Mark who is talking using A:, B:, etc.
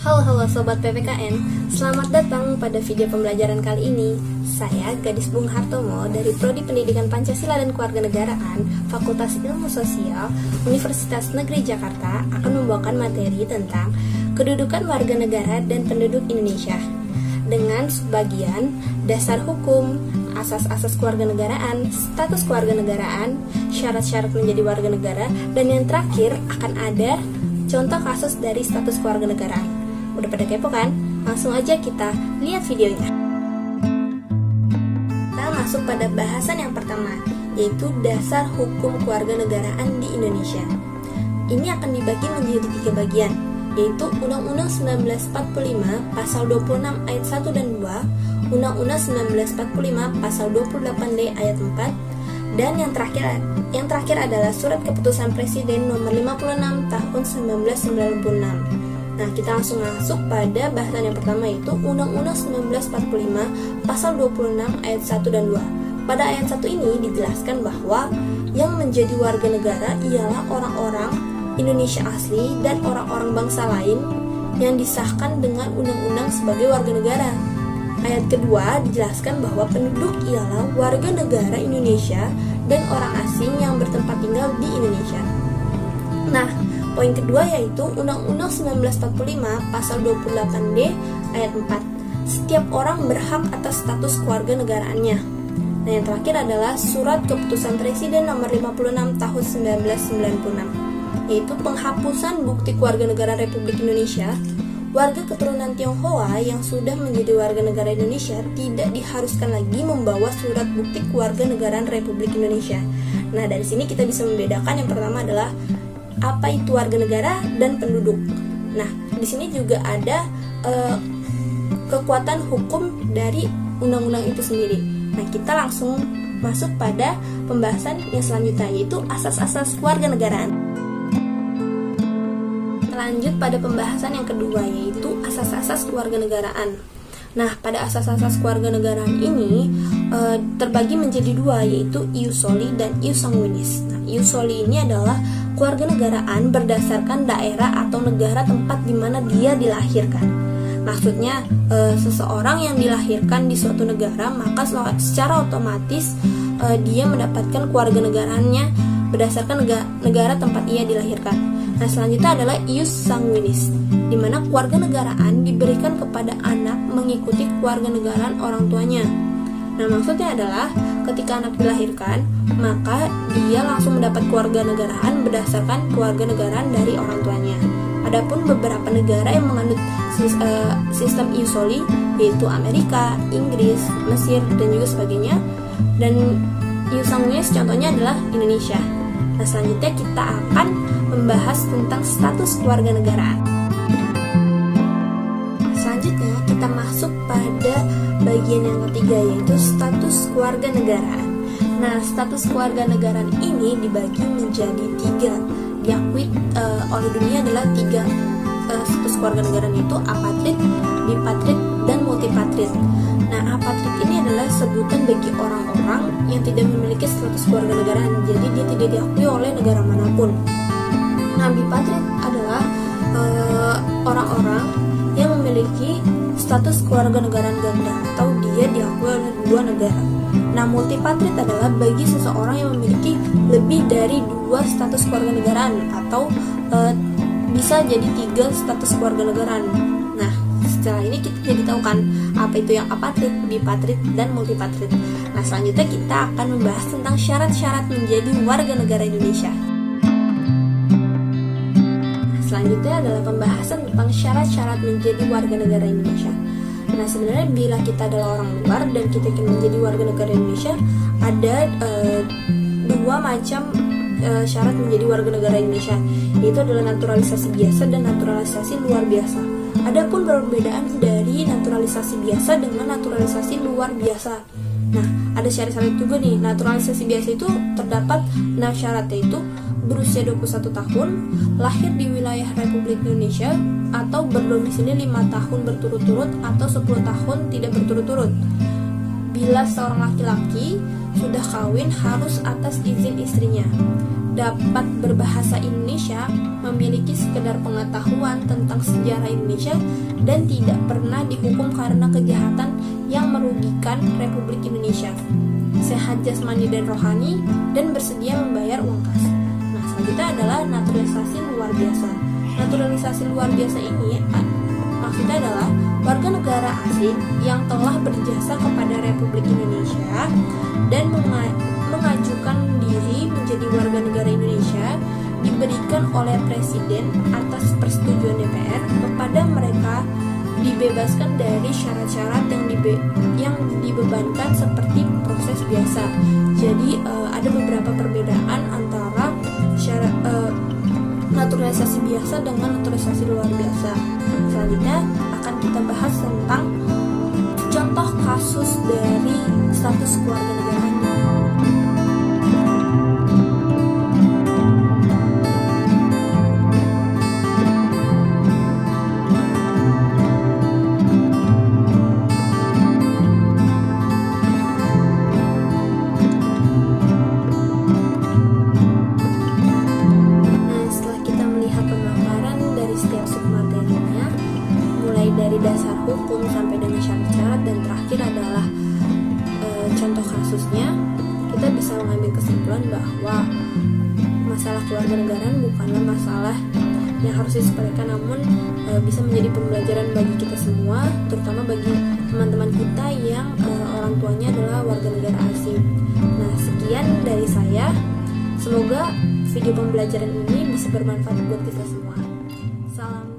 A: Halo Sobat PPKN, selamat datang pada video pembelajaran kali ini. Saya Gadis Bung Hartomo dari Prodi Pendidikan Pancasila dan Kewarganegaraan, Fakultas Ilmu Sosial, Universitas Negeri Jakarta akan membawakan materi tentang kedudukan warga negara dan penduduk Indonesia dengan subbagian dasar hukum, asas-asas kewarganegaraan, status kewarganegaraan, syarat-syarat menjadi warga negara, dan yang terakhir akan ada contoh kasus dari status kewarganegaraan. Udah pada kepo kan? Langsung aja kita lihat videonya. Kita masuk pada bahasan yang pertama, yaitu dasar hukum kewarganegaraan di Indonesia. Ini akan dibagi menjadi 3 bagian, yaitu Undang-Undang 1945 Pasal 26 ayat 1 dan 2, Undang-Undang 1945 Pasal 28D ayat 4, dan yang terakhir adalah Surat Keputusan Presiden Nomor 56 Tahun 1996. Nah, kita langsung masuk pada bahasan yang pertama, yaitu Undang-Undang 1945 Pasal 26 ayat 1 dan 2. Pada ayat 1 ini dijelaskan bahwa yang menjadi warga negara ialah orang-orang Indonesia asli dan orang-orang bangsa lain yang disahkan dengan undang-undang sebagai warga negara. Ayat kedua dijelaskan bahwa penduduk ialah warga negara Indonesia dan orang asing yang bertempat tinggal di Indonesia. Nah, poin kedua yaitu Undang-Undang 1945 Pasal 28D ayat 4. Setiap orang berhak atas status kewarganegaraannya. Nah, yang terakhir adalah Surat Keputusan Presiden Nomor 56 Tahun 1996, yaitu penghapusan bukti kewarganegaraan Republik Indonesia. Warga keturunan Tionghoa yang sudah menjadi warga negara Indonesia tidak diharuskan lagi membawa surat bukti kewarganegaraan Republik Indonesia. Nah, dari sini kita bisa membedakan yang pertama adalah apa itu warga negara dan penduduk. Nah, di sini juga ada kekuatan hukum dari undang-undang itu sendiri. Nah, kita langsung masuk pada pembahasan yang selanjutnya, yaitu asas-asas kewarganegaraan. Lanjut pada pembahasan yang kedua, yaitu asas-asas kewarganegaraan. Nah, pada asas-asas kewarganegaraan ini terbagi menjadi 2, yaitu ius soli dan ius sanguinis. Nah, ius soli ini adalah kewarganegaraan berdasarkan daerah atau negara tempat di mana dia dilahirkan. Maksudnya, seseorang yang dilahirkan di suatu negara, maka secara otomatis dia mendapatkan kewarganegaraannya berdasarkan negara tempat ia dilahirkan. Nah, selanjutnya adalah ius sanguinis, di mana kewarganegaraan diberikan kepada anak mengikuti kewarganegaraan orang tuanya. Nah, maksudnya adalah ketika anak dilahirkan, maka dia langsung mendapat kewarganegaraan berdasarkan kewarganegaraan dari orang tuanya. Adapun beberapa negara yang menganut sistem ius soli, yaitu Amerika, Inggris, Mesir, dan juga sebagainya. Dan ius sanguinis contohnya adalah Indonesia. Nah, selanjutnya kita akan membahas tentang status kewarganegaraan. Selanjutnya kita masuk pada bagian yang ketiga, yaitu status kewarganegaraan. Nah, status kewarganegaraan ini dibagi menjadi 3. Diakui oleh dunia adalah 3 status kewarganegaraan, yaitu apatrid, bipatrid, dan multipatrid. Nah, apatrid ini adalah sebutan bagi orang-orang yang tidak memiliki status kewarganegaraan, jadi dia tidak diakui oleh negara manapun. Nah, bipatrid adalah orang-orang yang memiliki status kewarganegaraan ganda atau dia diakui oleh 2 negara. Nah, multipatrid adalah bagi seseorang yang memiliki lebih dari 2 status kewarganegaraan atau bisa jadi 3 status kewarganegaraan. Nah, setelah ini kita jadi tahu kan apa itu yang apatrid, bipatrid, dan multipatrid. Nah, selanjutnya kita akan membahas tentang syarat-syarat menjadi warga negara Indonesia. Selanjutnya adalah pembahasan tentang syarat-syarat menjadi warga negara Indonesia. Nah, sebenarnya bila kita adalah orang luar dan kita ingin menjadi warga negara Indonesia, ada 2 macam syarat menjadi warga negara Indonesia, yaitu adalah naturalisasi biasa dan naturalisasi luar biasa. Adapun perbedaan dari naturalisasi biasa dengan naturalisasi luar biasa. Nah, ada syarat-syarat juga nih. Naturalisasi biasa itu terdapat 6 syarat, yaitu berusia 21 tahun, lahir di wilayah Republik Indonesia, atau berdomisili 5 tahun berturut-turut atau 10 tahun tidak berturut-turut. Bila seorang laki-laki sudah kawin harus atas izin istrinya. dapat berbahasa Indonesia, memiliki sekedar pengetahuan tentang sejarah Indonesia, dan tidak pernah dihukum karena kejahatan yang merugikan Republik Indonesia, sehat jasmani dan rohani, dan bersedia membayar uang kas. Nah, selanjutnya adalah naturalisasi luar biasa. Naturalisasi luar biasa ini maksudnya adalah warga negara asing yang telah berjasa kepada Republik Indonesia dan mengajukan diri menjadi warga negara Indonesia, diberikan oleh Presiden atas persetujuan DPR. Kepada mereka dibebaskan dari syarat-syarat yang dibebankan seperti proses biasa. Jadi ada beberapa perbedaan antara syarat naturalisasi biasa dengan naturalisasi luar biasa. Selanjutnya akan kita bahas tentang contoh kasus dari status keluarga negaraan. Dari dasar hukum sampai dengan syarat-syarat, dan terakhir adalah contoh kasusnya, kita bisa mengambil kesimpulan bahwa masalah keluarga negaraan bukanlah masalah yang harus disepelekan, namun bisa menjadi pembelajaran bagi kita semua, terutama bagi teman-teman kita yang orang tuanya adalah warga negara asing. Nah, sekian dari saya. Semoga video pembelajaran ini bisa bermanfaat buat kita semua. Salam.